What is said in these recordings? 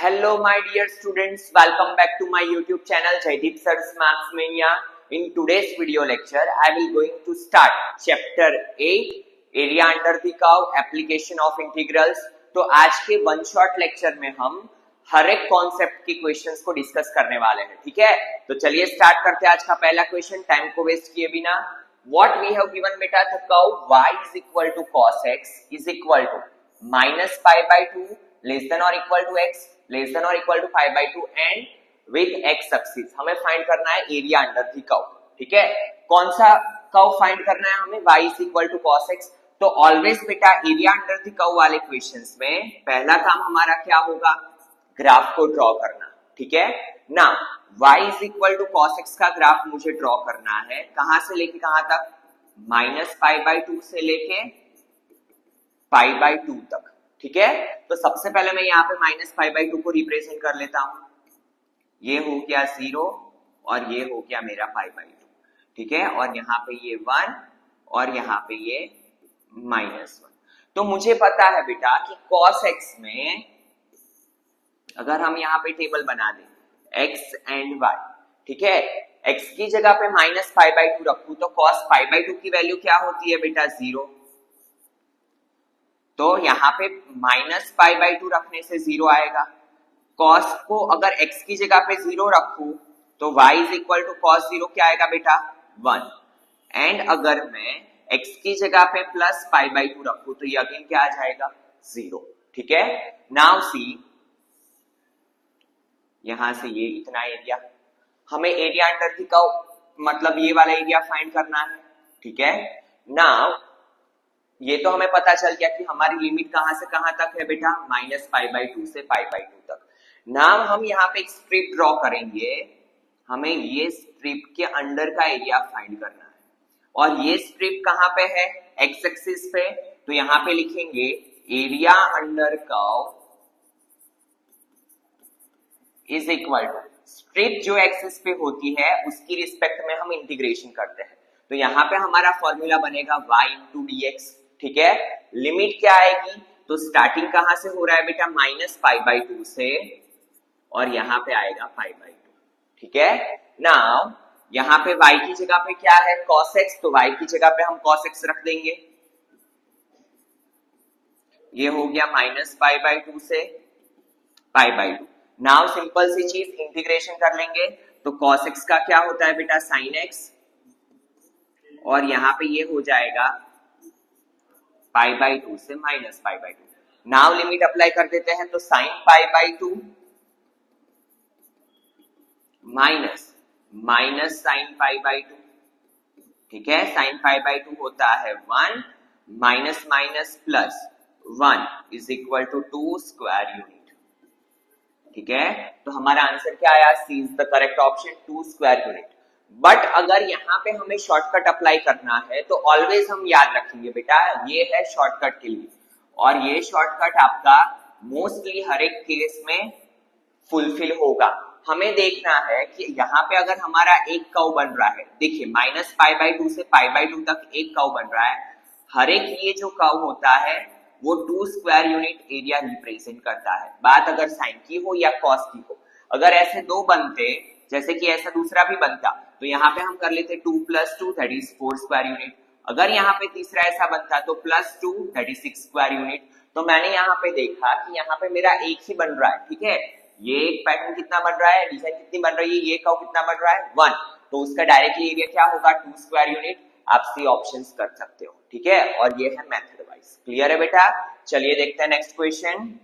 Hello my dear students, welcome back to my YouTube channel Jaideep Sir's Maths Mania. In today's video lecture, I will going to start chapter 8 area under the curve application of integrals. तो आज के one shot lecture में हम हर एक concept के questions को discuss करने वाले हैं, ठीक है। तो चलिए स्टार्ट करते हैं आज का पहला क्वेश्चन टाइम को वेस्ट किए बिना। What we have given beta the curve y is equal to cos x is equal to minus pi by 2 less than or equal to x less than or equal to pi by 2 and with x axis हमें find करना है area under the curve, ठीक है। कौन सा curve find करना है हमें? y is equal to cos x। तो ऑलवेज बेटा एरिया अंडर द कर्व वाले क्वेश्चंस में पहला काम हमारा क्या होगा? ग्राफ को ड्रॉ करना, ठीक है ना। y is equal to cos x का ग्राफ मुझे ड्रॉ करना है, कहां से लेके कहां तक? माइनस पाई बाई 2 से लेके पाई बाई 2 तक, ठीक है। तो सबसे पहले मैं यहाँ पे माइनस पाई बाई 2 को रिप्रेजेंट कर लेता हूं। ये हो गया 0 और ये हो गया मेरा पाई बाई 2, ठीक है। और यहाँ पे ये 1 और यहाँ पे ये -1। तो मुझे पता है बेटा कि cos x में अगर हम यहाँ पे टेबल बना दें x एंड y, ठीक है, x की जगह पे माइनस पाई बाई 2 रखूं तो cos पाई बाई 2 की वैल्यू क्या होती है बेटा? 0। तो यहाँ पे माइनस पाई बाई 2 रखने से 0 आएगा। cos को अगर x की जगह पे 0 रखूं तो y is equal to cos 0 क्या आएगा बेटा? 1। एंड अगर मैं x की जगह पे प्लस पाई बाई 2 रखूं तो ये अगेन क्या आ जाएगा? 0, ठीक है। नाउ सी, यहां से ये इतना एरिया, हमें एरिया अंडर द कर्व मतलब ये वाला एरिया फाइंड करना है, ठीक है। नाउ ये तो हमें पता चल गया कि हमारी लिमिट कहां से कहां तक है बेटा? माइनस पाई बाई 2 से पाई बाई 2 तक। नाउ हम यहाँ पे एक स्ट्रिप ड्रॉ करेंगे, हमें ये स्ट्रिप के अंडर का एरिया फाइंड करना है। और ये स्ट्रिप कहां पे है? एक्स एक्सिस पे। तो यहाँ पे लिखेंगे area under curve is equal to strip जो एक्सिस पे होती है उसकी रिस्पेक्ट में हम इंटीग्रेशन करते हैं। तो यहाँ पे हमारा फॉर्मूला बनेगा y इंटू डी एक्स, ठीक है। लिमिट क्या आएगी? तो स्टार्टिंग कहां से हो रहा है बेटा? माइनस पाई बाई 2 से, और यहाँ पे आएगा पाई बाई 2, ठीक है। नाउ यहाँ पे y की जगह पे क्या है? cos x। तो y की जगह पे हम cos x रख देंगे। ये हो गया माइनस पाई बाई 2 से पाई बाई 2। नाउ सिंपल सी चीज इंटीग्रेशन कर लेंगे तो cos x का क्या होता है बेटा? sin x। और यहाँ पे ये हो जाएगा पाई बाई 2 से minus pi by 2। Now limit apply कर देते हैं तो sine pi by 2 minus sine pi by 2, ठीक है। साइन पाई बाई 2 होता है 1 minus minus plus 1 is equal to 2 square unit, ठीक है। तो हमारा आंसर क्या आया? C is the correct option, 2 square unit. But अगर यहाँ पे हमें शॉर्टकट अप्लाई करना है तो ऑलवेज हम याद रखेंगे बेटा ये है शॉर्टकट के लिए, और ये शॉर्टकट आपका मोस्टली हर एक केस में फुलफिल होगा। हमें देखना है कि यहाँ पे अगर हमारा एक कर्व बन रहा है, देखिए माइनस पाई बाई 2 से पाई बाई 2 तक एक कर्व बन रहा है, हर एक ये जो कर्व होता है वो 2 स्क्वायर यूनिट एरिया रिप्रेजेंट करता है। बात अगर साइन की हो या कॉस की हो। अगर ऐसे दो बनते, जैसे कि ऐसा दूसरा भी बनता, तो यहाँ पे हम कर लेते 2 plus 2 that is 4 square unit. अगर यहाँ पे तीसरा ऐसा बनता तो plus 2 that is 6 square unit. तो मैंने यहाँ पे देखा कि यहाँ पे मेरा एक ही बन रहा है, ठीक है। ये एक पैटर्न कितना बन रहा है, डिजाइन कितनी बन रही है, ये कर्व कितना बन रहा है? 1। तो उसका डायरेक्टली एरिया क्या होगा? 2 स्क्वायर यूनिट। आप सी ऑप्शंस कर सकते हो, ठीक है। और ये है मेथड वाइज। क्लियर है बेटा? चलिए देखते हैं next question.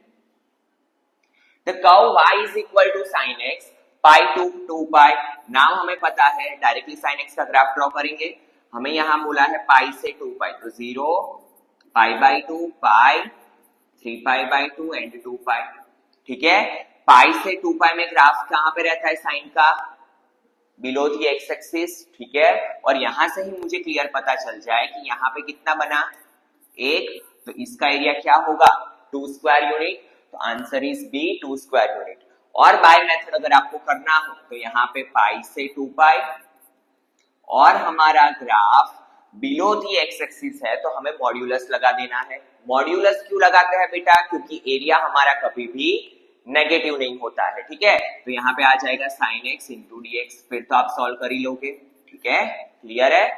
The curve y is equal to sin x pi to 2 पाई। नाउ हमें पता है डायरेक्टली sin x का ग्राफ ड्रॉ करेंगे। हमें यहाँ बोला है पाई से 2 पाई, तो 0 पाई by 2 pi 3 pi by 2 and 2 पाई, ठीक है। पाई से 2 पाई में ग्राफ कहां पे रहता है साइन का? बिलो दी एक्स एक्सिस, ठीक है। और यहां से ही मुझे क्लियर पता चल जाए कि यहाँ पे कितना बना? 1। तो इसका एरिया क्या होगा? 2 स्क्वायर यूनिट। तो answer is B, 2 square unit. और बाय मेथड अगर आपको करना हो तो यहाँ पे पाई से 2 पाई, और हमारा graph below the x axis है तो हमें मॉड्यूलस लगा देना है। मॉड्यूलस क्यों लगाते हैं बेटा? क्योंकि एरिया हमारा कभी भी नेगेटिव नहीं होता है, ठीक है। तो यहाँ पे आ जाएगा sin x into D x, फिर तो आप सॉल्व कर ही लोगे, ठीक है, क्लियर है।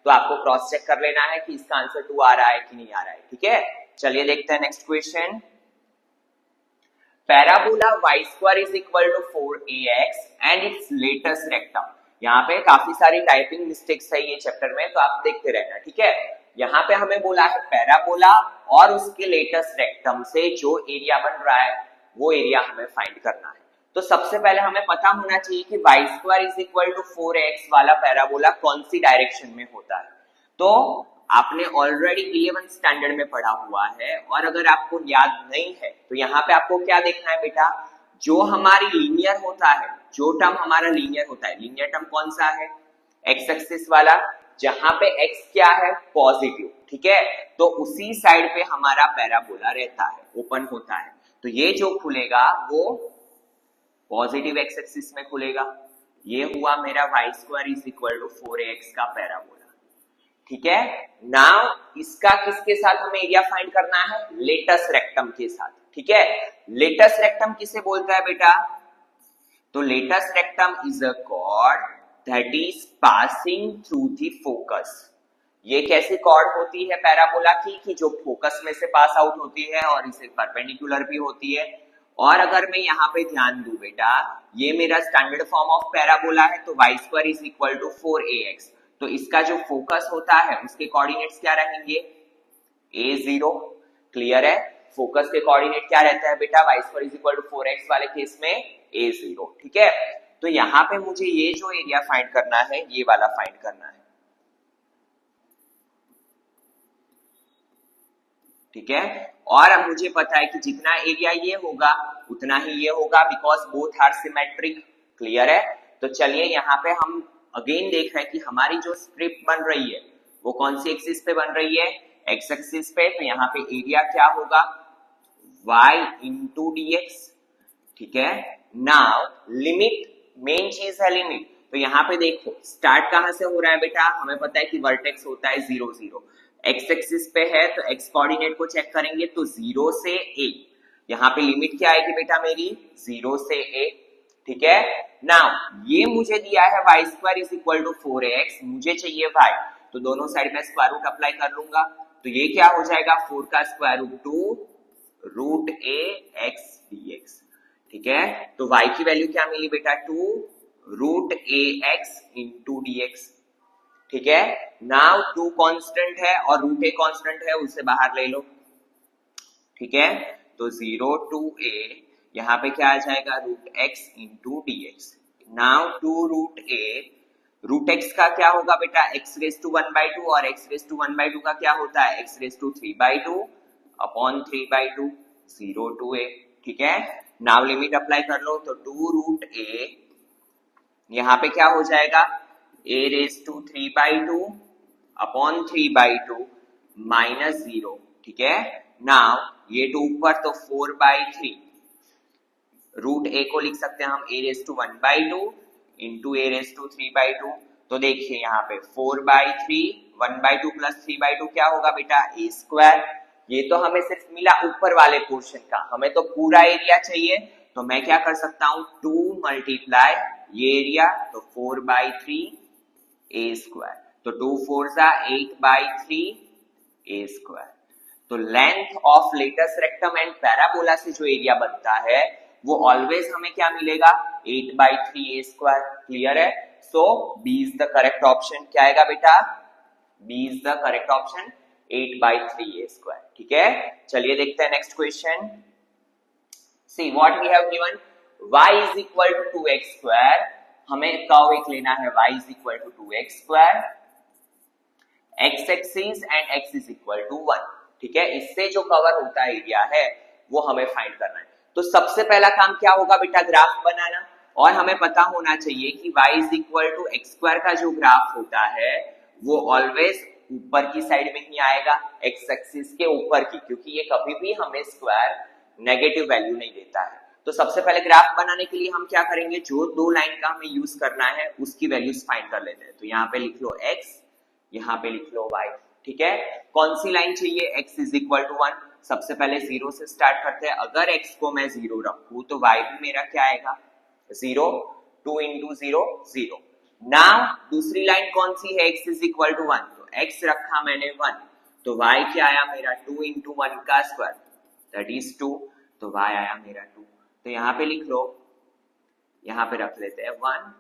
तो आपको क्रॉस चेक कर लेना है कि इसका आंसर 2 आ रहा है कि नहीं आ रहा है, ठीक है। चलिए देखते हैं next question. Parabola y square is equal to 4ax and its latus rectum. यहाँ पे काफी सारी टाइपिंग मिस्टेक्स है ये चैप्टर में, तो आप देखते रहना, ठीक है। यहाँ पे हमें बोला है पैराबोला और उसके लेटेस्ट रेक्टम से जो एरिया बन रहा है वो एरिया हमें फाइंड करना है। तो सबसे पहले हमें पता होना चाहिए कि y square is equal to 4x वाला पैराबोला कौन सी डायरेक्शन में होता है। तो आपने ऑलरेडी 11th स्टैंडर्ड में पढ़ा हुआ है, और अगर आपको याद नहीं है तो यहाँ पे आपको क्या देखना है बेटा, जो हमारी लीनियर होता है, जो टर्म हमारा लीनियर होता है, लीनियर टर्म कौन सा है, एक्स एक्सिस वाला, जहां पे x क्या है, पॉजिटिव, ठीक है। तो उसी साइड पे हमारा पैराबोला रहता है, ओपन होता है। तो ये जो खुलेगा वो पॉजिटिव एक्स एक्सिस में खुलेगा। ये हुआ मेरा y square is equal to 4ax का पैराबोला, ठीक है। नाउ इसका किसके साथ हमें एरिया फाइंड करना है, लेटेस्ट रेक्टम के साथ, ठीक है। लेटेस्ट रेक्टम किसे बोलता है बेटा, तो latest rectum is a cord that is passing through the focus. ये कैसी कॉर्ड होती है पैराबोला की, कि जो फोकस में से पास आउट होती है और इसे परपेंडिकुलर भी होती है। और अगर मैं यहाँ पे ध्यान दूं बेटा, ये मेरा स्टैंडर्ड फॉर्म ऑफ पैराबोला है, तो y square is equal to 4ax। तो इसका जो फोकस होता है उसके कोऑर्डिनेट्स क्या रहेंगे, a0, क्लियर है। फोकस के कोऑर्डिनेट क्या रहता है बेटा, y square is equal to 4x वाले केस में a0, ठीक है। तो यहाँ पे मुझे ये जो एरिया फाइंड करना है, ये वाला फाइंड करना है, ठीक है। और अब मुझे पता है कि जितना एरिया ये होगा उतना ही ये होगा, because both are symmetric, clear है। तो चलिए यहाँ पे हम अगेन देख रहे हैं कि हमारी जो स्ट्रिप बन रही है वो कौन सी एक्सिस पे बन रही है, एक्स एक्सिस पे। तो यहाँ पे एरिया क्या होगा, y इंटू dx, ठीक है। नाउ लिमिट, मेन चीज है लिमिट। तो यहाँ पे देखो स्टार्ट कहां से हो रहा है बेटा, हमें पता है कि वर्टेक्स होता है 0 0, एक्स एक्सिस पे है तो एक्स कोऑर्डिनेट को चेक करेंगे तो 0 से a। यहाँ पे लिमिट क्या आएगी बेटा मेरी, 0 से a, ठीक है। नाउ ये मुझे दिया है y square is equal to 4ax, मुझे चाहिए y, तो दोनों साइड में स्क्वायर रूट अप्लाई कर लूंगा। तो ये क्या हो जाएगा, 4 का square root 2 root a x dx, ठीक है। तो y की वैल्यू क्या मिली बेटा, 2 root a x into dx, ठीक है। नाउ 2 कांस्टेंट है और रूट a कांस्टेंट है, उसे बाहर ले लो, ठीक है। तो 0 टू a, यहाँ पे क्या आ जाएगा, root x into dx। Now 2 root a, root x का क्या होगा बेटा, x रेज टू 1/2, और x रेज टू 1/2 का क्या होता है, x raise to 3/2 upon 3/2, 0 to a, ठीक है। नाउ लिमिट अप्लाई कर लो, तो 2 रूट a, यहाँ पे क्या हो जाएगा, a raise to 3/2 upon 3/2 minus 0, ठीक है। नाउ ये 2 ऊपर तो 4/3, रूट a को लिख सकते हैं हम a raise to 1/2 into a raise to 3/2। तो देखिए यहाँ पे 4/3, 1/2 प्लस 3/2 क्या होगा बेटा, a स्क्वायर। ये तो हमें सिर्फ मिला ऊपर वाले पोर्शन का, हमें तो पूरा एरिया चाहिए। तो मैं क्या कर सकता हूँ, 2 मल्टीप्लाई ये एरिया, तो 4/3 a स्क्वायर, तो 2 4 जा 8/3 a स्क्वायर। तो length of latus rectum and parabola से जो एरिया बनता है वो ऑलवेज हमें क्या मिलेगा, 8/3 a स्क्वायर, क्लियर है। So B is the correct option, क्या आएगा बेटा, B is the correct option, 8/3 a square, ठीक है। चलिए देखते हैं next question. See what we have given, y is equal to 2x square, हमें कर्व एक लेना है, y is equal to 2x square, x axis and x is equal to 1, ठीक है। इससे जो कवर होता है एरिया है वो हमें फाइंड करना है। तो सबसे पहला काम क्या होगा बेटा, ग्राफ बनाना। और हमें पता होना चाहिए कि y is equal to x square का जो ग्राफ होता है वो ऑलवेज ऊपर की साइड में ही आएगा, x एक्सिस के ऊपर की, क्योंकि ये कभी भी हमें स्क्वायर नेगेटिव वैल्यू नहीं देता है। तो सबसे पहले ग्राफ बनाने के लिए हम क्या करेंगे, जो 2 लाइन का हमें यूज करना है उसकी वैल्यूज फाइंड कर लेते हैं। तो यहाँ पे लिख लो x, यहाँ पे लिख लो y, ठीक है। कौन सी लाइन चाहिए, x इज इक्वल टू 1, सबसे पहले 0 से स्टार्ट करते हैं। अगर x को मैं 0 रखूं तो y भी मेरा क्या आएगा 0, 2 इंटू 0 0। नाउ दूसरी लाइन कौन सी है, x इज इक्वल टू 1, तो x रखा मैंने 1, तो y क्या आया मेरा 2 इंटू 1 का स्क्वायर दैट इज 2, तो y आया मेरा 2। तो यहाँ पे लिख लो, यहाँ पे रख लेते हैं 1,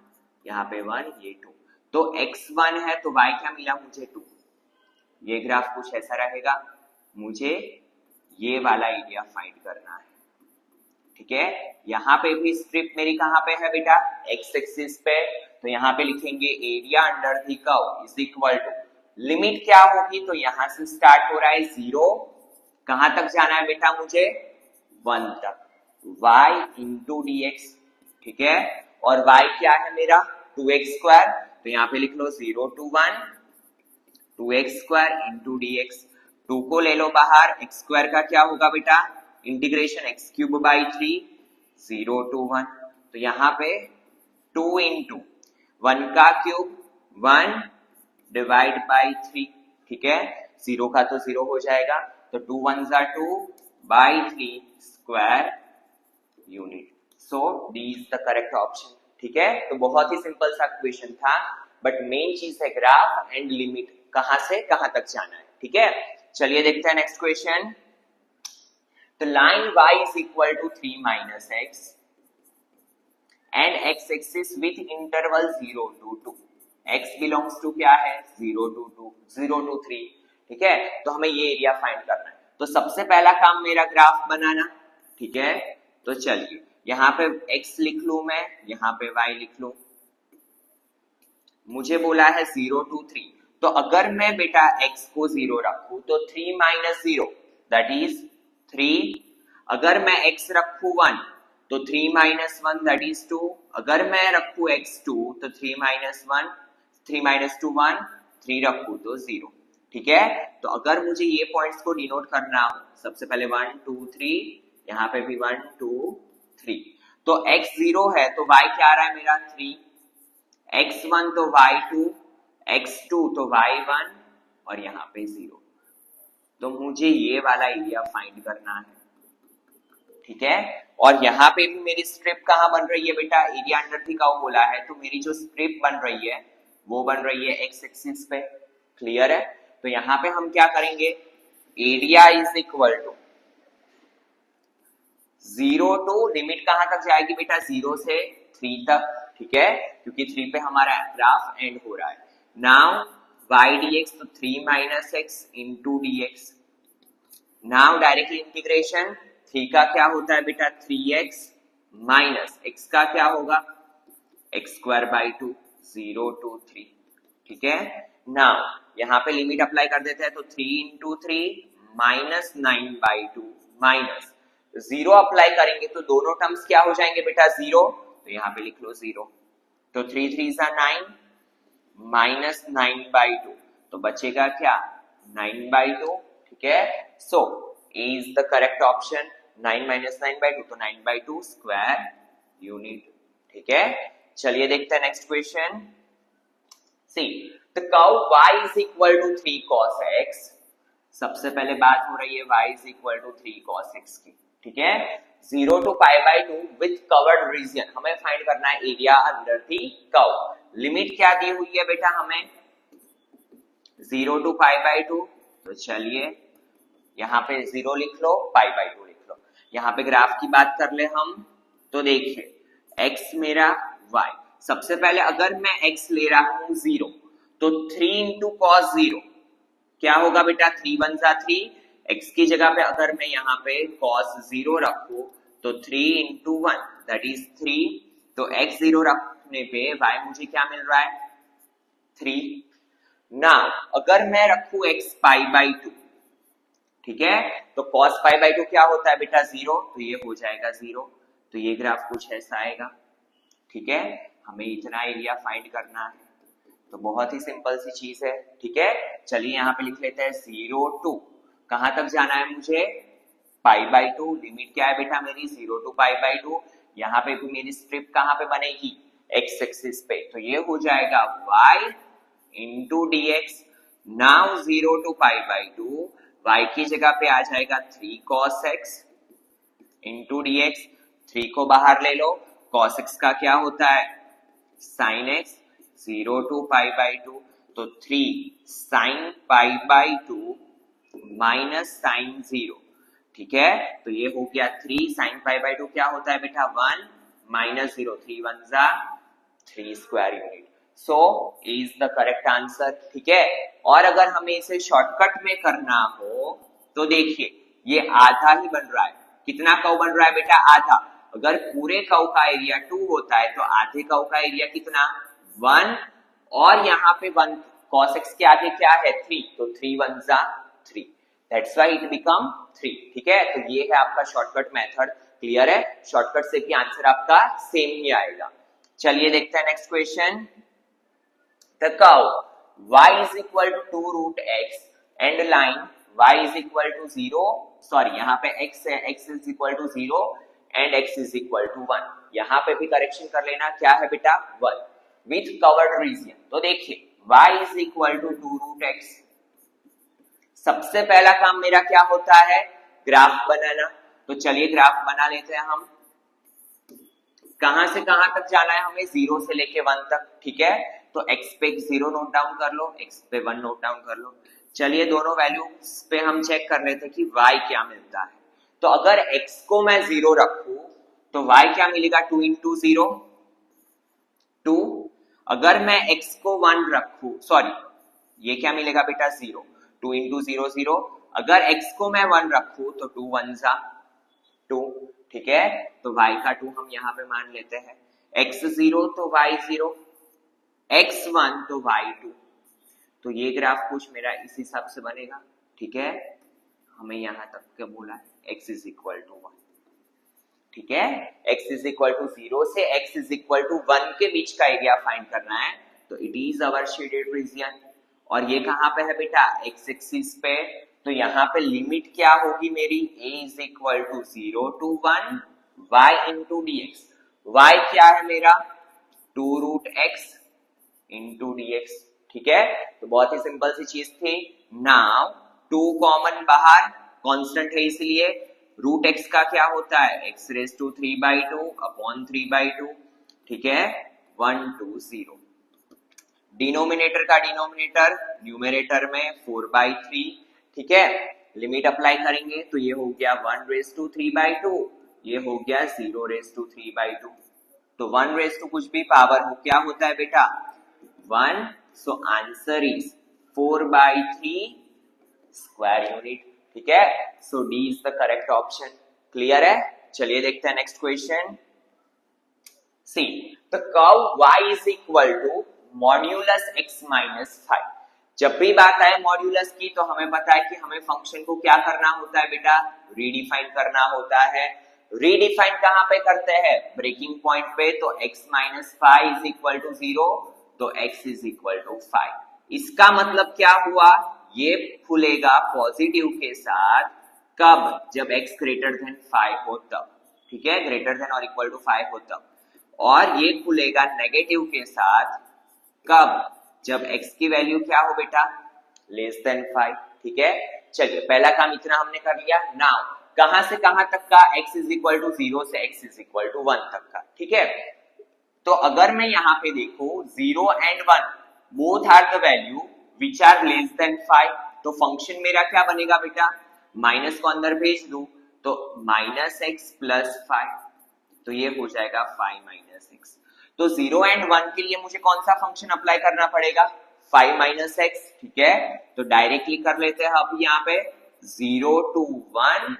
यहाँ पे 1, ये 2, तो x 1 है तो y क्या मिला मुझे 2। ये ग्राफ कुछ ऐसा रहेगा, मुझे ये वाला एरिया फाइंड करना है, ठीक है। यहाँ पे भी स्ट्रिप मेरी कहाँ पे है बेटा, x एक्सिस पे, तो यहाँ पे लिखेंगे area under the curve is equal to, limit क्या होगी, तो यहाँ से स्टार्ट हो रहा है 0, कहां तक जाना है बेटा मुझे 1 तक, y इंटू dx, ठीक है। और y क्या है मेरा 2x स्क्वायर, तो यहाँ पे लिख लो 0 to 1 2x square into dx, 2 को ले लो बाहर, x स्क्वायर का क्या होगा बेटा integration x cube by 3 0 to 1, तो यहाँ पे 2 इंटू 1 का क्यूब 1 डिवाइड बाई 3, ठीक है, 0 का तो 0 हो जाएगा, तो 2 1 जा 2 by 3 square unit, so D is the correct option, ठीक है। तो बहुत ही सिंपल सा क्वेश्चन था, बट मेन चीज है ग्राफ एंड लिमिट, कहां से कहां तक जाना है, ठीक है। चलिए देखते हैं नेक्स्ट क्वेश्चन। तो line y is equal to 3 minus x and x axis with interval 0 to 2, x belongs to क्या है 0 to 2 0 to 3, ठीक है। तो हमें ये एरिया फाइंड करना है, तो सबसे पहला काम मेरा ग्राफ बनाना, ठीक है। तो चलिए यहाँ पे x लिख लू मैं, यहाँ पे y लिख लू, मुझे बोला है 0 to 3, तो अगर मैं बेटा x को 0 रखूं तो 3 minus 0 that is 3, अगर मैं x रखूं 1 तो 3 minus 1 that is 2, अगर मैं रखूं x 2 तो 3 minus 1 3 minus 2 1, 3 रखूं तो 0, ठीक है। तो अगर मुझे ये पॉइंट्स को डिनोट करना हो, सबसे पहले 1 2 3, यहाँ पे भी 1 2 3, तो x 0 है तो y क्या आ रहा है मेरा 3, x1 तो y2, x2 तो y1 और यहाँ पे 0, तो मुझे ये वाला एरिया फाइंड करना है, ठीक है। और यहाँ पे भी मेरी स्ट्रिप कहाँ बन रही है बेटा, एरिया अंडर द कर्व बोला है, तो मेरी जो स्ट्रिप बन रही है वो बन रही है x एक्सिस पे, क्लियर है। तो यहाँ पे हम क्या करेंगे, area is equal to 0 to limit कहां तक जाएगी बेटा 0 से 3 तक, ठीक है, क्योंकि 3 पे हमारा ग्राफ एंड हो रहा है। नाउ y dx तो 3 minus x into dx, now directly integration 3 का क्या होता है बेटा 3x माइनस x का क्या होगा x स्क्वायर बाई 2 0 to 3, ठीक है। नाउ यहाँ पे लिमिट अप्लाई कर देते हैं, तो 3 into 3 minus 9 by 2 minus 0 apply करेंगे तो दोनों टर्म्स क्या हो जाएंगे बेटा 0, तो यहाँ पे लिख लो 0, तो 3 3 is 9 माइनस 9 बाई 2, तो बचेगा क्या 9 बाई 2, ठीक है। So A is the correct option, 9 minus 9 by 2 तो 9 बाई 2 स्क्वायर यूनिट, ठीक है। चलिए देखते हैं next question. See the curve y is equal to 3 cos x, सबसे पहले बात हो रही है y is equal to 3 cos x की, ठीक है। 0 to pi by 2 with covered region, हमें फाइंड करना है area under the curve, limit क्या दी हुई है बेटा हमें 0 to pi by 2, तो चलिए यहाँ पे 0 लिख लो pi by 2 लिख लो। यहाँ पे ग्राफ की बात कर ले हम, तो देखिए x मेरा y, सबसे पहले अगर मैं x ले रहा हूं 0 तो 3 इंटू कॉस 0 क्या होगा बेटा 3 1 जा 3, x की जगह पे अगर मैं यहाँ पे cos 0 रखूं तो 3 इंटू 1 दैट इज 3, तो x 0 रखने पे y मुझे क्या मिल रहा है 3। नाउ अगर मैं रखूं x पाई बाई 2, ठीक है, तो cos पाई बाई 2 क्या होता है बेटा 0, तो ये हो जाएगा 0, तो ये ग्राफ कुछ ऐसा आएगा, ठीक है। हमें इतना एरिया फाइंड करना है, तो बहुत ही सिंपल सी चीज है, ठीक है। चलिए यहाँ पे लिख लेते हैं 0 टू कहां तक जाना है मुझे पाई बाई 2, लिमिट क्या है बेटा मेरी 0 टू पाई बाई 2, यहाँ पे भी मेरी स्ट्रिप कहां पे बनेगी x एक्सिस पे, तो ये हो जाएगा y into dx। Now 0 to pi by 2 y की जगह पे आ जाएगा 3 cos x इंटू dx, 3 को बाहर ले लो, cos x का क्या होता है sin x, 0 to pi by 2, तो 3 sin pi by 2 minus sin 0, ठीक है। तो ये हो गया 3 sin पाई बाई 2 क्या होता है बेटा 1 माइनस 0, 3 1 जा 3 square unit. So is the correct answer, ठीक है। और अगर हमें इसे शॉर्टकट में करना हो तो देखिए ये आधा ही बन रहा है, कितना कर्व बन रहा है बेटा आधा। अगर पूरे कर्व का एरिया 2 होता है तो आधे कर्व का एरिया कितना 1, और यहाँ पे 1 cos x के आगे क्या है 3, तो 3 1 जा 3, दैट्स व्हाई इट बिकम 3, ठीक है। तो ये है आपका शॉर्टकट मेथड, क्लियर है। शॉर्टकट से भी आंसर आपका सेम ही आएगा। चलिए देखते हैं next question. The curve y is equal to 2 root x and line y is equal to 0, sorry यहाँ पे x है, x is equal to 0 and x is equal to 1, यहाँ पे भी करेक्शन कर लेना, क्या है बेटा 1 with covered region। तो देखिए y is equal to 2 root x, सबसे पहला काम मेरा क्या होता है ग्राफ बनाना, तो चलिए ग्राफ बना लेते हैं हम। कहां से कहां तक जाना है हमें 0 से लेके 1 तक, ठीक है। तो x पे 0 नोट डाउन कर लो, x पे 1 नोट डाउन कर लो। चलिए दोनों वैल्यूज पे हम चेक कर लेते हैं कि y क्या मिलता है। तो अगर x को मैं 0 रखूं तो y क्या मिलेगा 2 इंटू 0 2, अगर मैं x को 1 रखूं, सॉरी ये क्या मिलेगा बेटा 0, 2 इंटू 0 0, अगर x को मैं 1 रखूं तो 2 1 जा 2, ठीक है। तो y का 2 हम यहाँ पे मान लेते हैं, x 0 तो y 0, x 1 तो y 2, तो ये ग्राफ कुछ मेरा इस हिसाब से बनेगा, ठीक है। हमें यहाँ तक क्या बोला है x इज इक्वल टू 1, ठीक है। x इज इक्वल टू 0 से x इज इक्वल टू 1 के बीच का एरिया फाइंड करना है, तो it is our shaded region. और ये कहाँ पे है बेटा x एक्सिस पे, तो यहाँ पे लिमिट क्या होगी मेरी a is equal to 0 to 1 y into dx, y क्या है मेरा 2 रूट x इंटू dx, ठीक है। तो बहुत ही सिंपल सी चीज थी। नाउ 2 कॉमन बाहर, कांस्टेंट है इसलिए रूट x का क्या होता है x रेज टू 3/2 अपॉन 3/2, ठीक है 1 2 0, डिनोमिनेटर का डिनोमिनेटर न्यूमरेटर में 4/3, ठीक है। लिमिट अप्लाई करेंगे तो ये हो गया 1 रेज टू 3/2, ये हो गया 0 रेज टू 3/2, तो 1 रेज टू कुछ भी पावर हो क्या होता है बेटा 1, so answer is 4/3 square unit, ठीक है। So D is the correct option, clear है। चलिए देखते हैं next question. See the curve y is equal to modulus x minus 5। जब भी बात आए मॉड्यूलस की तो हमें पता है कि हमें फंक्शन को क्या करना होता है बेटा रीडिफाइन करना होता है। रीडिफाइन कहां पे करते हैं ब्रेकिंग पॉइंट पे, तो x minus 5 is equal to 0, तो x इज इक्वल टू 5। इसका मतलब क्या हुआ, ये खुलेगा पॉजिटिव के साथ कब, जब x ग्रेटर देन 5 हो तब, ठीक है, ग्रेटर देन और इक्वल टू 5 हो तब। और ये खुलेगा नेगेटिव के साथ कब, जब x की वैल्यू क्या हो बेटा लेस देन 5, ठीक है। चलिए पहला काम इतना हमने कर लिया। नाउ कहां से कहां तक का x इज इक्वल टू 0 से x इज इक्वल टू 1 तक का, ठीक है। तो अगर मैं यहाँ पे देखूं 0 and 1 both are the value which are less than 5, तो फंक्शन मेरा क्या बनेगा बेटा, माइनस को अंदर भेज दूं तो माइनस एक्स प्लस 5, तो ये हो जाएगा 5 माइनस एक्स। तो 0 and 1 के लिए मुझे कौन सा फंक्शन अप्लाई करना पड़ेगा 5 माइनस एक्स, ठीक है। तो डायरेक्टली कर लेते हैं अब यहाँ पे 0 to 1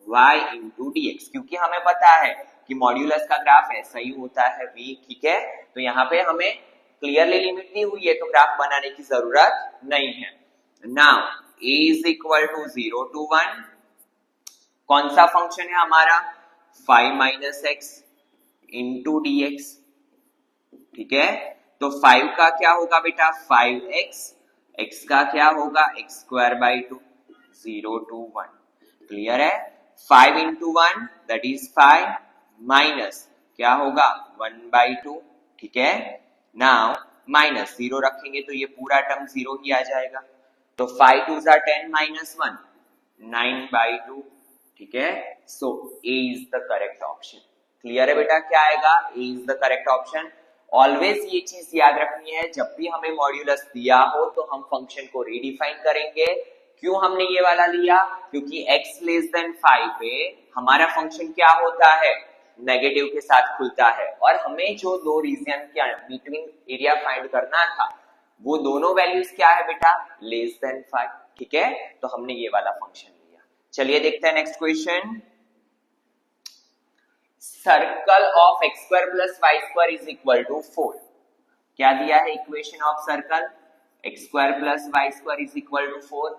y इंटू dx, क्योंकि हमें पता है कि मॉड्यूलस का ग्राफ ऐसा ही होता है v, ठीक है। तो यहाँ पे हमें क्लियरली लिमिट दी हुई है तो ग्राफ बनाने की जरूरत नहीं है। Now a is equal to 0 to 1, कौन सा फंक्शन है हमारा 5 माइनस एक्स इंटू dx, ठीक है। तो 5 का क्या होगा बेटा 5x, x का क्या होगा x square by 2, 0 to 1, clear है। 5 इंटू 1 दैट इज 5 माइनस क्या होगा 1/2, ठीक है। नाउ माइनस 0 रखेंगे तो ये पूरा टर्म 0 ही आ जाएगा, तो 5 2 10 माइनस 1, 9/2, ठीक है। So A is the correct option. Clear है बेटा, क्या आएगा? A is the correct option. Always ये चीज याद रखनी है, जब भी हमें मॉड्यूलस दिया हो तो हम फंक्शन को रिडिफाइन करेंगे। क्यों हमने ये वाला लिया? क्योंकि x लेस देन 5 पे हमारा फंक्शन क्या होता है? नेगेटिव के साथ खुलता है, और हमें जो दो रीजन के बिटवीन एरिया फाइंड करना था वो दोनों वैल्यूज क्या है बेटा? लेस देन 5, ठीक है। तो हमने ये वाला फंक्शन लिया। चलिए देखते हैं next question. Circle of x square plus y square is equal to 4। क्या दिया है equation of circle? x square plus y square is equal to 4।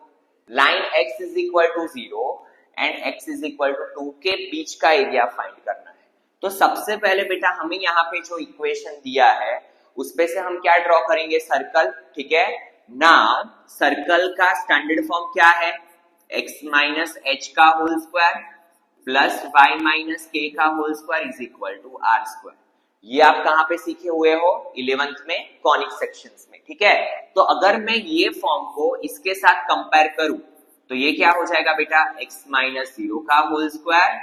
Line x is equal to 0 and x is equal to 2 के बीच का area find करना है। तो सबसे पहले बेटा हमें यहाँ पे जो इक्वेशन दिया है उस पे से हम क्या ड्रॉ करेंगे? सर्कल, ठीक है। नाउ सर्कल का स्टैंडर्ड फॉर्म क्या है? x माइनस एच का whole square plus y minus k का whole square is equal to r square. ये आप कहां पे सीखे हुए हो? 11th में कॉनिक सेक्शंस में, ठीक है। तो अगर मैं ये फॉर्म को इसके साथ कंपेयर करूं तो ये क्या हो जाएगा बेटा? x माइनस 0 का whole square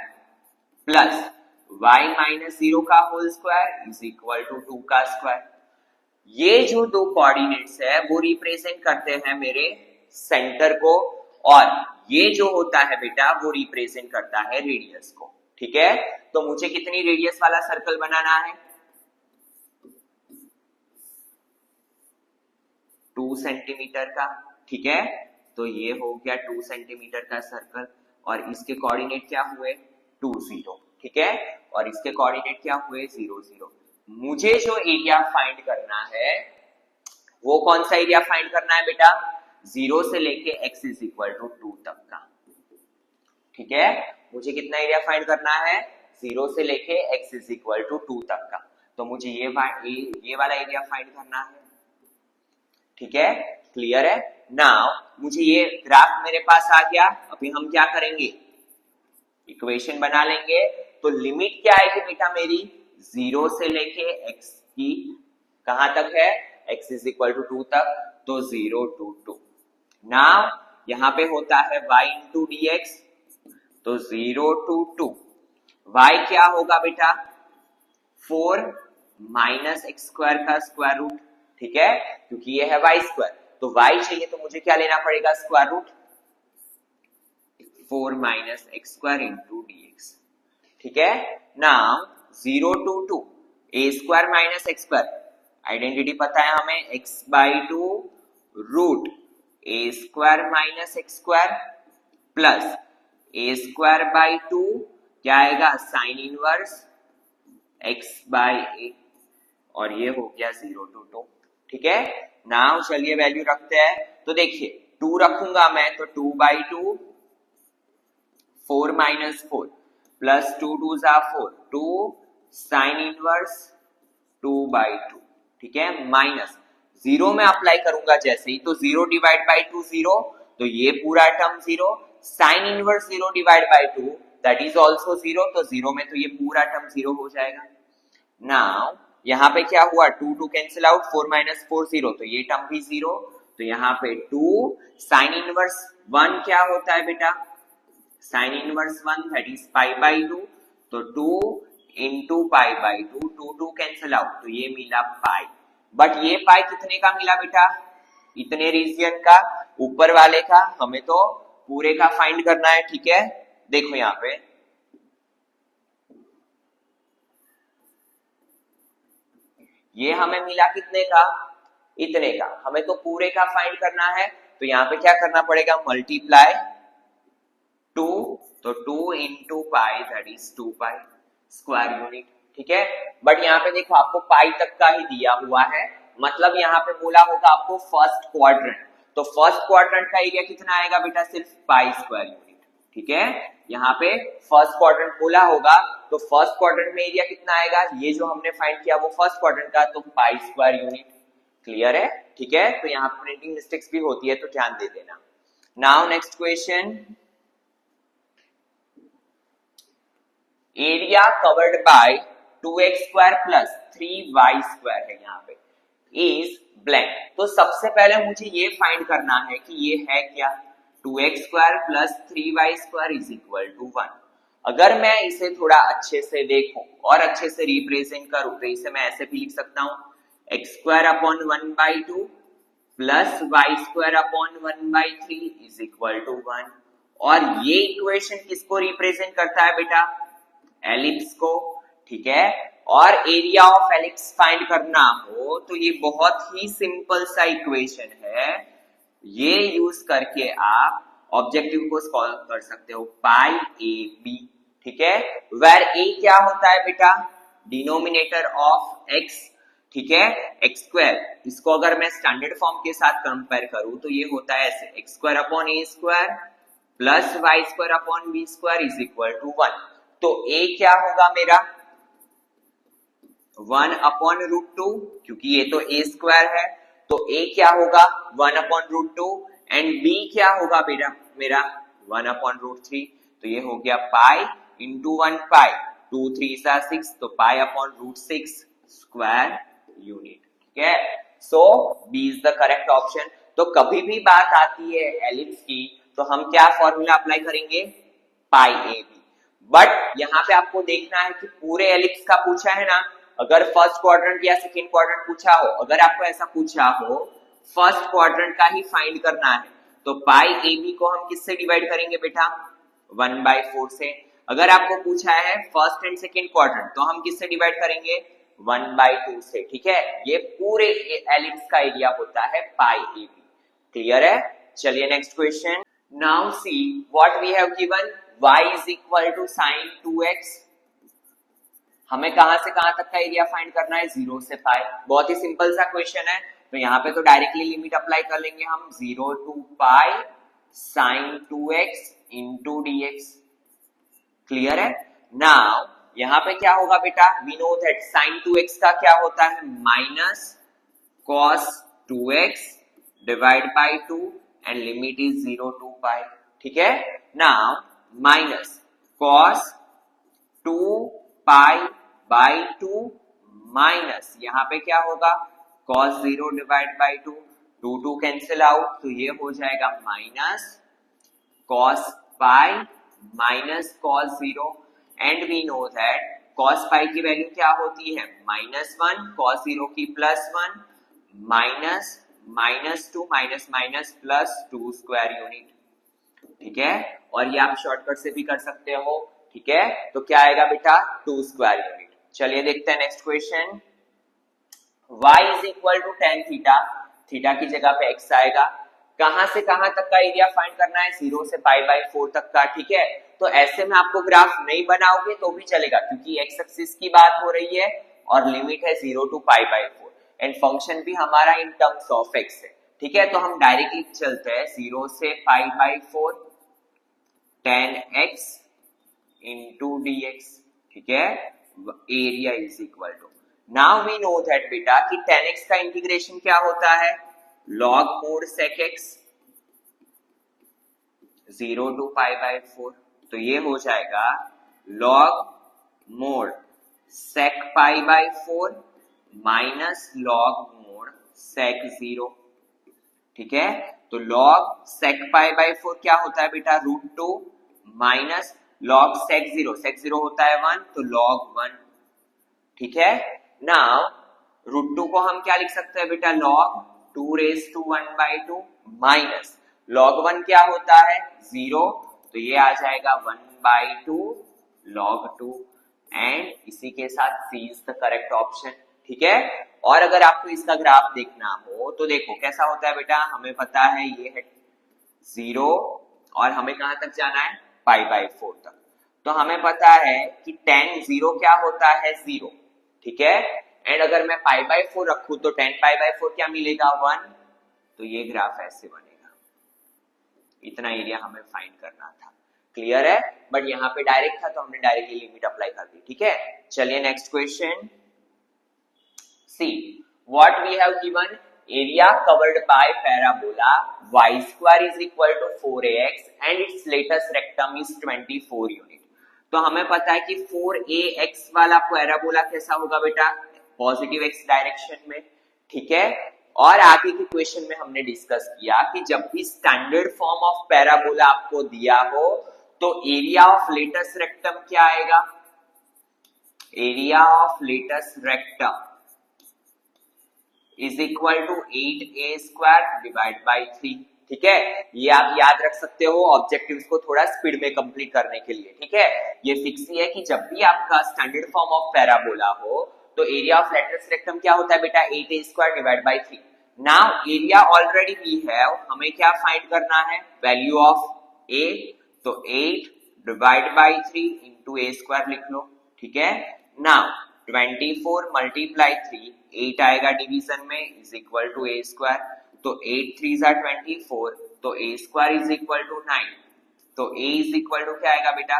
plus y minus 0 का whole square is equal to 2 का स्क्वायर। ये जो दो कोऑर्डिनेट्स है वो रिप्रेजेंट करते हैं मेरे सेंटर को, और ये जो होता है बेटा वो रिप्रेजेंट करता है रेडियस को, ठीक है। तो मुझे कितनी रेडियस वाला सर्कल बनाना है? 2 सेंटीमीटर का, ठीक है। तो ये हो गया 2 सेंटीमीटर का सर्कल, और इसके कोऑर्डिनेट क्या हुए? 2 0, ठीक है। और इसके कोऑर्डिनेट क्या हुए? 0 0। मुझे जो एरिया फाइंड करना है वो कौन सा एरिया फाइंड करना है बेटा? 0 से लेके x इज इक्वल टू 2 तक का, ठीक है। मुझे कितना एरिया फाइंड करना है? 0 से लेके x इज इक्वल टू 2 तक का। तो मुझे ये वाला एरिया फाइंड करना है, ठीक है। क्लियर है? नाउ मुझे ये ग्राफ मेरे पास आ गया। अभी हम क्या करेंगे? इक्वेशन बना लेंगे। तो लिमिट क्या आएगी बेटा मेरी? 0 से लेके x की कहां तक है? x इज इक्वल टू 2 तक, तो 0 to 2। नाउ यहां पे होता है y इंटू dx, तो 0 to 2। y क्या होगा बेटा? 4 माइनस एक्स स्क्वायर का स्क्वायर रूट, ठीक है, क्योंकि ये है y स्क्वायर। तो y चाहिए तो मुझे क्या लेना पड़ेगा? Square root 4 minus x square into dx, ठीक है। Now 0 to 2, a square minus x square, identity पता है हमें, x/2 root a square minus x square plus a square by 2 क्या आएगा? साइन इनवर्स x/a, और ये हो गया 0 to 2, ठीक है। नाउ चलिए वैल्यू रखते हैं। तो देखिए 2 रखूंगा मैं तो 2/2, 4 माइनस 4 प्लस 2 2 4, 2 साइन इनवर्स 2/2, ठीक है। माइनस 0 में अप्लाई करूंगा जैसे ही, तो 0 डिवाइड बाई 2 0, तो ये पूरा term 0। Sine inverse 0 divide by 2 that is also 0, तो 0 में तो ये पूरा टर्म 0 हो जाएगा। नाउ यहाँ पे क्या हुआ? 2 2 कैंसिल आउट, 4 माइनस 4 0, तो ये टर्म भी 0। तो यहाँ पे 2 साइन इनवर्स 1 क्या होता है बेटा? साइन इनवर्स 1 दैट इज π/2, तो 2 इंटू π/2, 2 2 कैंसिल आउट, तो ये मिला पाई। बट ये पाई कितने का मिला बेटा? इतने रीजियन का, ऊपर वाले का। हमें तो पूरे का फाइंड करना है, ठीक है। देखो यहाँ पे ये हमें मिला कितने का? इतने का। हमें तो पूरे का फाइंड करना है, तो यहाँ पे क्या करना पड़ेगा? मल्टीप्लाई 2, तो 2 into pi that is 2 pi square unit, ठीक है। बट यहाँ पे देखो आपको पाई तक का ही दिया हुआ है, मतलब यहाँ पे बोला होगा आपको फर्स्ट क्वाड्रेंट, तो फर्स्ट क्वाड्रेंट का एरिया कितना आएगा बेटा? सिर्फ पाई स्क्वायर यूनिट, ठीक है। यहाँ पे फर्स्ट क्वाड्रेंट बोला होगा, तो फर्स्ट क्वाड्रेंट में एरिया कितना आएगा? ये जो हमने फाइंड किया वो फर्स्ट क्वाड्रेंट का, तो पाई स्क्वायर यूनिट। क्लियर है? ठीक है। तो यहाँ प्रिंटिंग मिस्टेक्स भी होती है, तो ध्यान दे देना। Now next question, area covered bye 2x square plus 3y square है यहाँ पे, इज ब्लैंक। तो सबसे पहले मुझे ये फाइंड करना है कि ये है क्या। 2x square plus 3y square is equal to 1। अगर मैं इसे थोड़ा अच्छे से देखूं और अच्छे से रिप्रेजेंट करूं तो इसे मैं ऐसे भी लिख सकता हूं, x square upon 1/2 plus y square upon 1/3 is equal to 1। और ये इक्वेशन किसको रिप्रेजेंट करता है बेटा? एलिप्स को, ठीक है। और एरिया ऑफ एलिप्स फाइंड करना हो तो ये बहुत ही सिंपल सा इक्वेशन है, ये यूज करके आप ऑब्जेक्टिव को सॉल्व कर सकते हो, पाई ए बी, ठीक है। वेर ए क्या होता है बेटा? डिनोमिनेटर ऑफ एक्स, ठीक है, एक्स स्क्वायर। इसको अगर मैं स्टैंडर्ड फॉर्म के साथ कंपेयर करूं तो ये होता है ऐसे, x square upon a square plus y square upon b square is equal to 1। तो ए क्या होगा मेरा? 1 अपॉन रूट 2, क्योंकि ये तो ए स्क्वायर है, तो ए क्या होगा? 1 अपॉन रूट 2। एंड बी क्या होगा मेरा 1 अपॉन रूट 3। तो ये हो गया पाई इंटू 1 पाई, 2 3 6, तो pi upon root 6 square unit, ठीक है। So B is the correct option. तो कभी भी बात आती है एलिप्स की तो हम क्या फॉर्मूला अप्लाई करेंगे? पाई ए बी। बट यहाँ पे आपको देखना है कि पूरे एलिप्स का पूछा है ना, अगर फर्स्ट क्वाड्रेंट या सेकंड क्वाड्रेंट पूछा हो, अगर आपको ऐसा पूछा हो फर्स्ट क्वाड्रेंट का ही फाइंड करना है तो पाई ए बी को हम किससे डिवाइड करेंगे बेटा? 1/4 से। अगर आपको पूछा है फर्स्ट एंड सेकंड क्वाड्रेंट तो हम किससे डिवाइड करेंगे? 1/2 से, ठीक है। ये पूरे एलिप्स का एरिया होता है पाई ए बी। क्लियर है? चलिए next question. Now see what we have given, y is equal to sin 2x। हमें कहां से कहां तक का एरिया फाइंड करना है? 0 से पाई। बहुत ही सिंपल सा क्वेश्चन है, तो यहाँ पे तो डायरेक्टली लिमिट अप्लाई कर लेंगे हम, 0 to pi sin 2x into dx। Clear है? नाउ यहाँ पे क्या होगा बेटा? We know that sin 2x का क्या होता है? Minus cos 2x divide by 2 and limit is 0 to pi, ठीक है। Now minus cos 2 pi by 2 minus यहाँ पे क्या होगा? cos 0 divide by 2, 2 cancel out, तो ये हो जाएगा minus cos pi minus cos 0। And we know that cos pi की वैल्यू क्या होती है? -1, cos 0 की +1, minus -2 minus minus +2 square unit, ठीक है। और ये आप शॉर्टकट से भी कर सकते हो, ठीक है। तो क्या आएगा बेटा? 2 स्क्वायर यूनिट। चलिए देखते हैं next question. y is equal to tan theta, theta की जगह पे x आएगा। कहां से कहां तक का एरिया फाइंड करना है? 0 से π/4 तक का, ठीक है। तो ऐसे में आपको ग्राफ नहीं बनाओगे तो भी चलेगा, क्योंकि x एक्सिस की बात हो रही है और लिमिट है 0 टू π/4 एंड फंक्शन भी हमारा इन टर्म्स ऑफ x है, ठीक है। तो हम डायरेक्टली चलते हैं 0 से π/4 tan x इंटू dx, ठीक है। Area is equal to, now we know that बेटा कि tan x का इंटीग्रेशन क्या होता है? log mod sec x 0 to π/4, तो ये हो जाएगा log mod sec π/4 minus log mod sec 0, ठीक है। तो log sec π/4 क्या होता है बेटा? √2 माइनस log sec 0 होता है 1, तो log 1, ठीक है। नाउ √2 को हम क्या लिख सकते हैं बेटा? log 2⁻² माइनस log 1 क्या होता है? 0, तो ये आ जाएगा 1/2 log 2 एंड इसी के साथ C is the correct option, ठीक है। और अगर आपको इसका ग्राफ देखना हो तो देखो कैसा होता है बेटा, हमें पता है ये है 0 और हमें कहां तक जाना है? π/4 तक। तो हमें पता है कि tan 0 क्या होता है? 0, ठीक है। एंड अगर मैं π/4 रखूं तो tan π/4 क्या मिलेगा? 1, तो ये ग्राफ ऐसे बनेगा। इतना एरिया हमें फाइंड करना था, क्लियर है। बट यहाँ पे डायरेक्ट था तो हमने डायरेक्टली लिमिट अप्लाई कर दी, ठीक है। चलिए next question. See what we have given, area covered by parabola y square is equal to 4ax and its latus rectum is 24 unit. तो हमें पता है कि 4ax वाला पैराबोला कैसा होगा बेटा? पॉजिटिव x डायरेक्शन में, ठीक है। और आगे के क्वेश्चन में हमने डिस्कस किया कि जब भी स्टैंडर्ड फॉर्म ऑफ पैराबोला आपको दिया हो तो एरिया ऑफ लेटस रेक्टम क्या आएगा, area of latus rectum is equal to 8a square divide by 3। ठीक है, ये आप याद रख सकते हो ऑब्जेक्टिव्स को थोड़ा स्पीड में कंप्लीट करने के लिए। ठीक है, ये फिक्स ही है कि जब भी आपका स्टैंडर्ड फॉर्म ऑफ पैराबोला हो तो एरिया ऑफ लेटस रेक्टम क्या होता है बेटा, 8a square divide by 3। Now area already we have, हमें क्या फाइंड करना है, वैल्यू ऑफ a, तो 8 divide by 3 into a square लिख लो। ठीक है, नाउ 24 मल्टीप्लाई 3 8 आएगा डिवीजन में is equal to a square, तो 8 3 24, तो a square is equal to 9, तो a इज इक्वल टू क्या आएगा बेटा,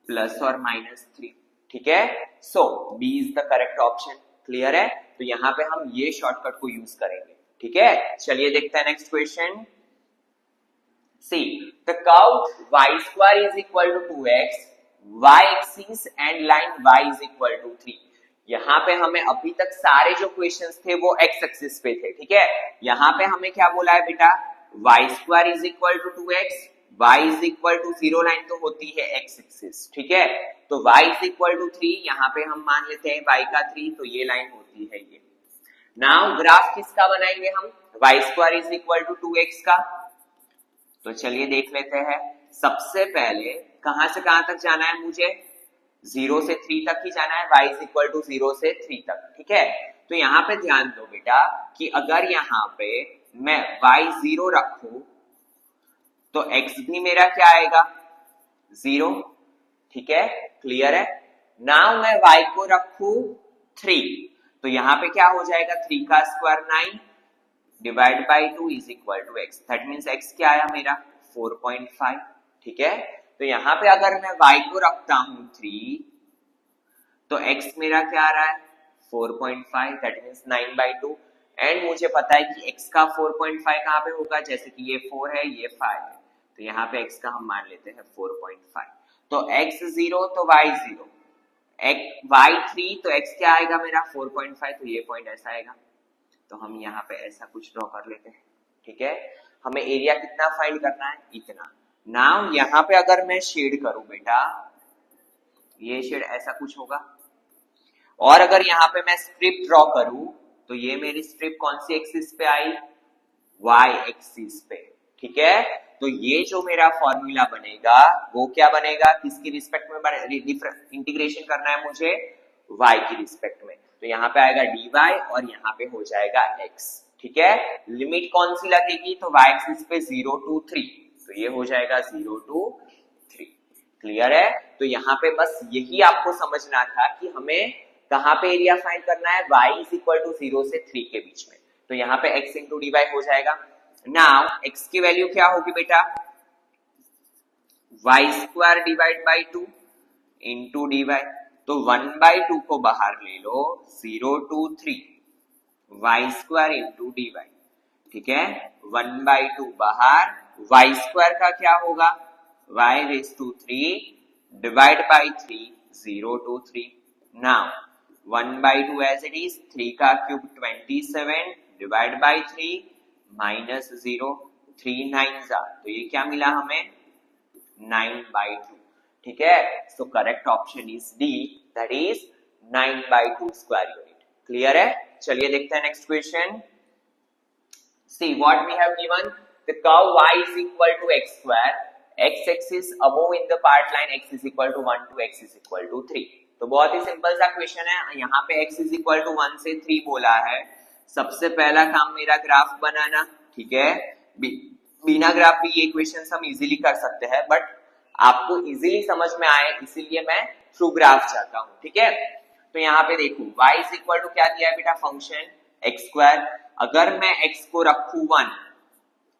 प्लस और माइनस 3। ठीक है, so b is the correct option. Clear है, तो यहाँ पे हम ये शॉर्टकट को यूज करेंगे। ठीक है, चलिए देखते हैं next question. See, the curve y square is equal to 2x, y axis and line y is equal to 3। यहाँ पे हमें अभी तक सारे जो क्वेश्चंस थे वो x एक्सिस पे थे। ठीक है, यहाँ पे हमें क्या बोला है बेटा, y square is equal to 2x, y is equal to 0 line तो होती है x एक्सिस। ठीक है, तो y इज इक्वल टू 3, यहाँ पे हम मान लेते हैं y का 3, तो ये लाइन होती है ये। नाउ ग्राफ किसका बनाएंगे हम, y square is equal to 2x का। तो चलिए देख लेते हैं। सबसे पहले कहां से कहां तक जाना है, मुझे 0 से 3 तक ही जाना है, y इज इक्वल टू 0 से 3 तक। ठीक है, तो यहाँ पे ध्यान दो बेटा कि अगर यहाँ पे मैं y 0 रखूं तो x भी मेरा क्या आएगा, 0। ठीक है, क्लियर है। नाउ मैं y को रखूं 3, तो यहाँ पे क्या हो जाएगा, 3 का square 9 divide by 2 is equal to x। That means x क्या आया मेरा, 4.5। ठीक है, तो यहाँ पे अगर मैं y को रखता हूं 3, तो x मेरा क्या आ रहा है, 4.5, दैट मीन्स 9/2। एंड मुझे पता है कि x का 4.5 कहाँ पे होगा, जैसे कि ये 4 है ये 5 है, तो यहाँ पे x का हम मान लेते हैं 4.5। तो x 0 तो y 0, y 3 तो x क्या आएगा मेरा 4.5, तो ये पॉइंट ऐसा आएगा। तो हम यहाँ पे ऐसा कुछ ड्रॉ कर लेते हैं। ठीक है, हमें एरिया कितना फाइंड करना है, इतना। नाउ यहाँ पे अगर मैं शेड करूं बेटा, ये शेड ऐसा कुछ होगा, और अगर यहाँ पे मैं स्ट्रिप ड्रॉ करूं तो ये मेरी स्ट्रिप कौन सी एक्सिस पे आई, y एक्सिस पे। ठीक है, तो ये जो मेरा फॉर्मूला बनेगा वो क्या बनेगा, किसकी रिस्पेक्ट में इंटीग्रेशन करना है मुझे, y की रिस्पेक्ट में। तो यहाँ पे आएगा dy और यहाँ पे हो जाएगा x। ठीक है, लिमिट कौन सी लगेगी, तो y एक्सिस पे 0 to 3, तो ये हो जाएगा 0 to 3। क्लियर है, तो यहाँ पे बस यही आपको समझना था कि हमें कहाँ पे एरिया फाइंड करना है, y इज इक्वल टू 0 से 3 के बीच में। तो यहाँ पे x इंटू dy हो जाएगा। नाउ x की वैल्यू क्या होगी बेटा, y square divide by 2 into dy, तो 1/2 को बाहर ले लो, 0 to 3 y square into dy। ठीक है, 1/2 बाहर, y स्क्वायर का क्या होगा, y raise to 3 divide by 3, 0 to 3। Now 1/2 as it is, 3 का क्यूब 27 डिवाइड बाई 3 माइनस 0, 3 9 तो ये क्या मिला हमें, 9/2। ठीक है, so correct option is D, that is 9/2 square unit. Clear है, चलिए देखते हैं next question. See what we have given, the curve y is equal to x square, x axis above in the part line x is equal to 1 to x is equal to 3। तो बहुत ही simple सा question है। यहाँ पे x is equal to 1 से 3 बोला है। सबसे पहला काम मेरा ग्राफ बनाना। ठीक है, बिना ग्राफ भी ये क्वेश्चन हम इजीली कर सकते हैं, बट आपको इजीली समझ में आए इसीलिए मैं थ्रू ग्राफ चाहता हूं। ठीक है, तो यहाँ पे देखो y इज इक्वल टू क्या दिया है बेटा, फंक्शन x स्क्वायर। अगर मैं x को रखूं 1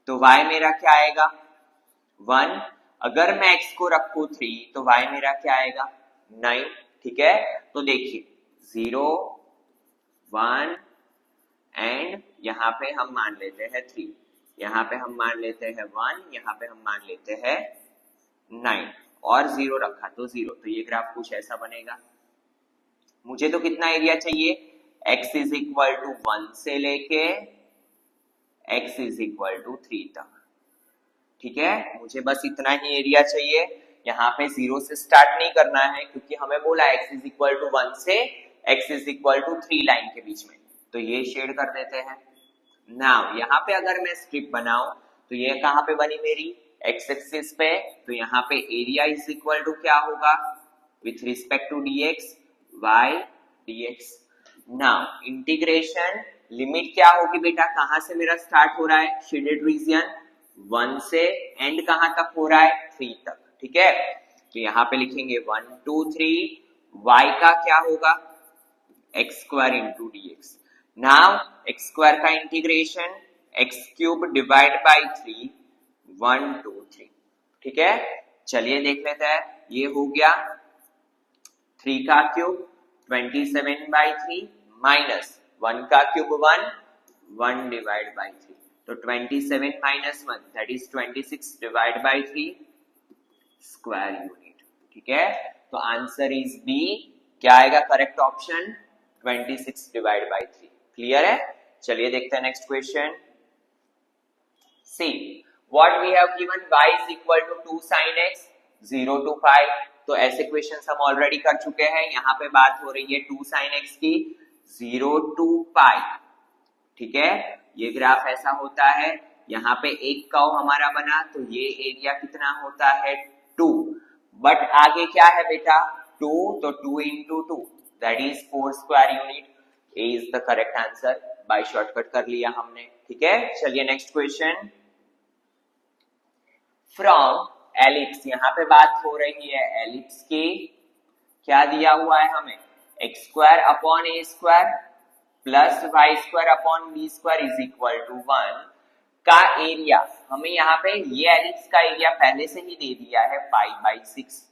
तो y मेरा क्या आएगा, 1। अगर मैं x को रखूं 3 तो y मेरा क्या आएगा, 9। ठीक है, तो देखिए 0 1 एंड यहाँ पे हम मान लेते हैं 3, यहाँ पे हम मान लेते हैं 1, यहाँ पे हम मान लेते हैं 9 और 0 रखा तो 0। तो ये ग्राफ कुछ ऐसा बनेगा। मुझे तो कितना एरिया चाहिए, x इज इक्वल टू 1 से लेके x इज इक्वल टू 3 तक। ठीक है, मुझे बस इतना ही एरिया चाहिए, यहाँ पे 0 से स्टार्ट नहीं करना है क्योंकि हमें बोला x इज इक्वल टू 1 से x is equal to 3 line के बीच में, तो ये शेड कर देते हैं। नाउ यहाँ पे अगर मैं स्ट्रिप बनाऊं तो ये कहाँ पे बनी मेरी x एक्सिस पे, तो यहाँ पे एरिया इज इक्वल टू क्या होगा with respect to dx y dx। Now integration limit क्या होगी बेटा, कहाँ से मेरा स्टार्ट हो रहा है शेडेड रीजन 1 से एंड कहां तक हो रहा है 3 तक। ठीक है, तो यहां पे लिखेंगे 1 2 3 y का क्या होगा x square into dx। Now x square का integration x cube divide by 3 1 2 3। ठीक है, चलिए देख लेते हैं, ये हो गया 3 का क्यूब 27 बाई 3 माइनस 1 का क्यूब 1 डिवाइड बाई 3, तो 27 minus 1 that is 26 divide by 3 square unit. ठीक है, तो आंसर इज बी, क्या आएगा correct option 26 divide by 3। Clear है, चलिए देखते हैं next question. See what we have given y is equal to 2 sin x 0 to pi, तो ऐसे क्वेश्चंस हम ऑलरेडी कर चुके हैं। यहाँ पे बात हो रही है 2 sin x की 0 to पाई। ठीक है, ये ग्राफ ऐसा होता है, यहाँ पे एक कर्व हमारा बना तो ये एरिया कितना होता है 2, बट आगे क्या है बेटा 2, तो 2 into 2 that is 4 square unit. A is the correct answer, by shortcut कर लिया हमने। ठीक है, चलिए नेक्स्ट क्वेश्चन। फ्रॉम एलिप्स, यहाँ पे बात हो रही है एलिप्स की, क्या दिया हुआ है हमें x square upon a square plus y square upon b square is equal to 1 का एरिया, हमें यहाँ पे ये एलिप्स का एरिया पहले से ही दे दिया है पाई बाई 6,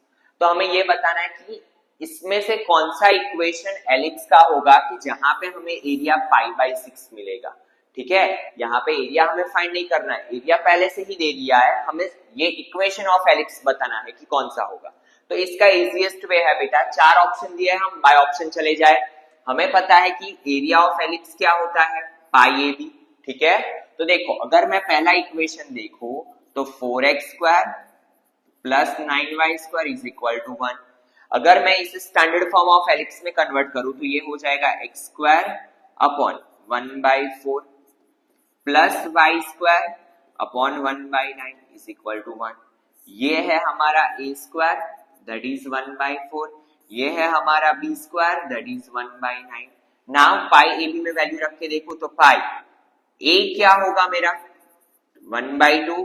तो हमें ये बताना है कि इसमें से कौन सा इक्वेशन एलिप्स का होगा कि जहां पे हमें एरिया पाई बाई 6 मिलेगा। ठीक है, यहाँ पे एरिया हमें फाइंड नहीं करना है, एरिया पहले से ही दे दिया है, हमें ये इक्वेशन ऑफ एलिप्स बताना है कि कौन सा होगा। तो इसका इजीएस्ट वे है बेटा, 4 ऑप्शन दिए, हम बाय ऑप्शन चले जाए। हमें पता है कि एरिया ऑफ एलिप्स क्या होता है पाई ए बी। ठीक है, तो देखो अगर मैं पहला इक्वेशन देखूं तो 4x square plus 9y square is equal to 1। अगर मैं इसे स्टैंडर्ड फॉर्म ऑफ एलिप्स में कन्वर्ट करूं तो ये हो जाएगा x square upon 1/4 plus y square upon 1/9 is equal to 1। ये है हमारा a स्क्वायर दैट इज 1/4, ये है हमारा b square that is 1/9। Now pi A b में वैल्यू रख के देखो तो पाई a क्या होगा मेरा 1/2,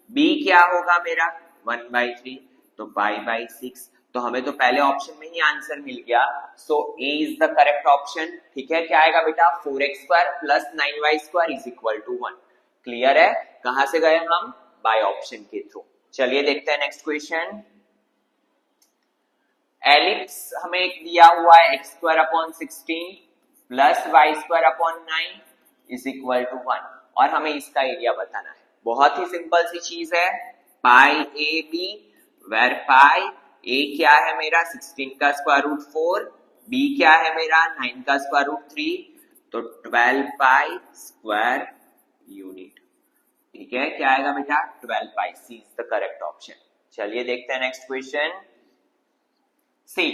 b क्या होगा मेरा 1/3, तो पाई बाई 6, तो हमें तो पहले ऑप्शन में ही आंसर मिल गया, so A is the correct option. ठीक है, क्या आएगा बेटा 4x square plus 9y square is equal to 1। Clear है, कहां से गए हम बाय ऑप्शन के थ्रू। चलिए देखते हैं नेक्स्ट क्वेश्चन। एलिप्स हमें एक दिया हुआ है x square upon 16 plus y square upon 9 is equal to 1, और हमें इसका एरिया बताना है। बहुत ही सिंपल सी चीज है, pi A B where pi a क्या है मेरा 16 का स्क्वायर रूट 4, b क्या है मेरा 9 का स्क्वायर रूट 3, तो 12 पाई स्क्वायर यूनिट। ठीक है, क्या आएगा बेटा 12 pi, C is the correct option. चलिए देखते हैं next question. See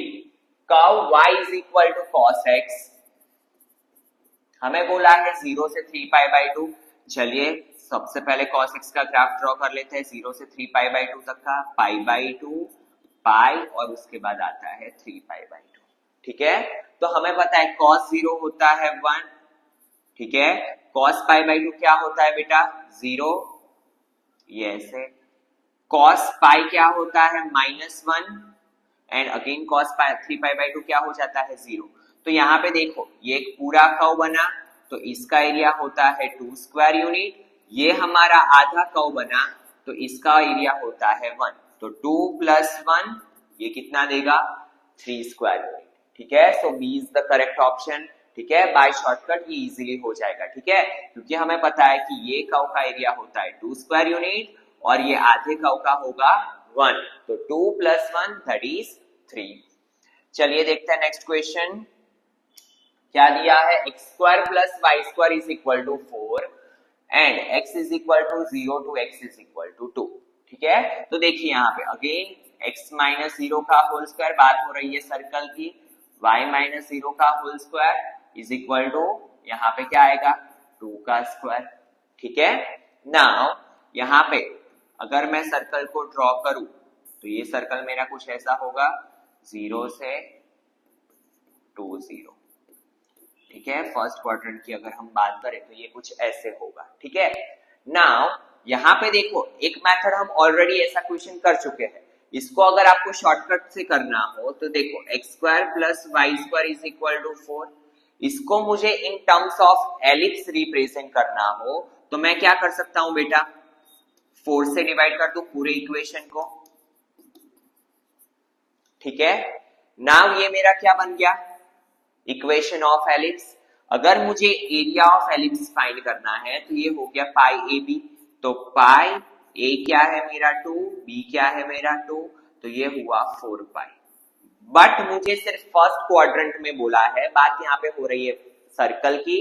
curve y is equal to cos x, हमें बोला है 0 से 3 पाई बाई 2। चलिए सबसे पहले cos x का ग्राफ ड्रॉ कर लेते हैं, 0 से 3 पाई बाई 2 तक का, पाई बाई 2 पाई और उसके बाद आता है 3 पाई बाई 2। ठीक है, तो हमें पता है cos 0 होता है 1। ठीक है, cos पाई बाई 2 क्या होता है बेटा 0, ये ऐसे। cos पाई क्या होता है -1 and again cos 3 pi by 2 क्या हो जाता है 0। तो यहाँ पे देखो ये एक पूरा कर्व बना, तो इसका एरिया होता है 2 स्क्वायर यूनिट, ये हमारा आधा कर्व बना तो इसका एरिया होता है 1, तो 2 प्लस 1 ये कितना देगा 3 स्क्वायर यूनिट। ठीक है, so B is the correct option. ठीक है, बाय शॉर्टकट ये इजीली हो जाएगा। ठीक है, क्योंकि हमें पता है कि ये कर्व का एरिया होता है 2 स्क्वायर यूनिट और ये आधे कर्व का होगा 1, तो 2 प्लस 1 दैट इज 3। चलिए देखते हैं नेक्स्ट क्वेश्चन। क्या दिया है x square plus y square is equal to 4, and x is equal to 0 to x is equal to 2। ठीक है, तो देखिए यहाँ पे अगेन x माइनस 0 का होल स्क्वायर, बात हो रही है सर्कल की, y माइनस 0 का whole square is equal to यहाँ पे क्या आएगा 2 का स्क्वायर। ठीक है, नाउ यहाँ पे अगर मैं सर्कल को ड्रॉ करूं तो ये सर्कल मेरा कुछ ऐसा होगा 0 से 2 0। ठीक है, फर्स्ट क्वाड्रेंट की अगर हम बात करें तो ये कुछ ऐसे होगा। ठीक है, नाउ यहाँ पे देखो एक मेथड हम ऑलरेडी ऐसा क्वेश्चन कर चुके हैं, इसको अगर आपको शॉर्टकट से करना हो तो देखो x square plus y square is equal to 4। इसको मुझे in terms of ellipse represent करना हो तो मैं क्या कर सकता हूं बेटा, 4 से डिवाइड कर दूं पूरे इक्वेशन को। ठीक है, नाउ ये मेरा क्या बन गया, इक्वेशन ऑफ एलिप्स। अगर मुझे एरिया ऑफ एलिप्स फाइंड करना है तो ये हो गया पाई ए बी, तो पाई ए क्या है मेरा 2, बी क्या है मेरा 2, तो ये हुआ 4 पाई। बट मुझे सिर्फ फर्स्ट क्वाड्रेंट में बोला है, बात यहाँ पे हो रही है सर्कल की,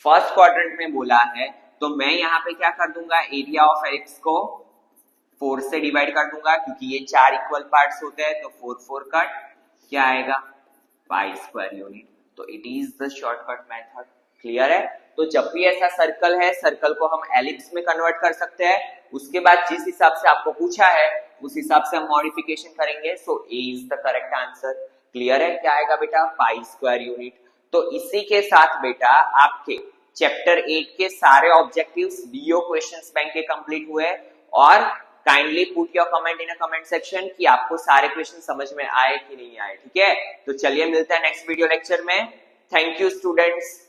फर्स्ट क्वाड्रेंट में बोला है तो मैं यहाँ पे क्या कर दूंगा, एरिया ऑफ एलिप्स को 4 से डिवाइड कर दूंगा क्योंकि ये 4 इक्वल पार्ट्स होते हैं, तो 4 4 कट क्या आएगा पाई स्क्वायर यूनिट। तो it is the shortcut method. Clear है, तो जब भी ऐसा सर्कल है, सर्कल को हम एलिप्स में कन्वर्ट कर सकते हैं, उसके बाद जिस हिसाब से आपको पूछा है उस हिसाब से हम मॉडिफिकेशन करेंगे। So A is the correct answer. Clear है, क्या आएगा बेटा पाई स्क्वायर यूनिट। तो इसी के साथ बेटा आपके चैप्टर 8 के सारे ऑब्जेक्टिव्स डीओ क्वेश्चंस बैंक के कंप्लीट हुए। और kindly put your comment in a comment section कि आपको सारे क्वेश्चन समझ में आए कि नहीं आए। ठीक है, तो चलिए मिलते हैं नेक्स्ट वीडियो लेक्चर में। Thank you students.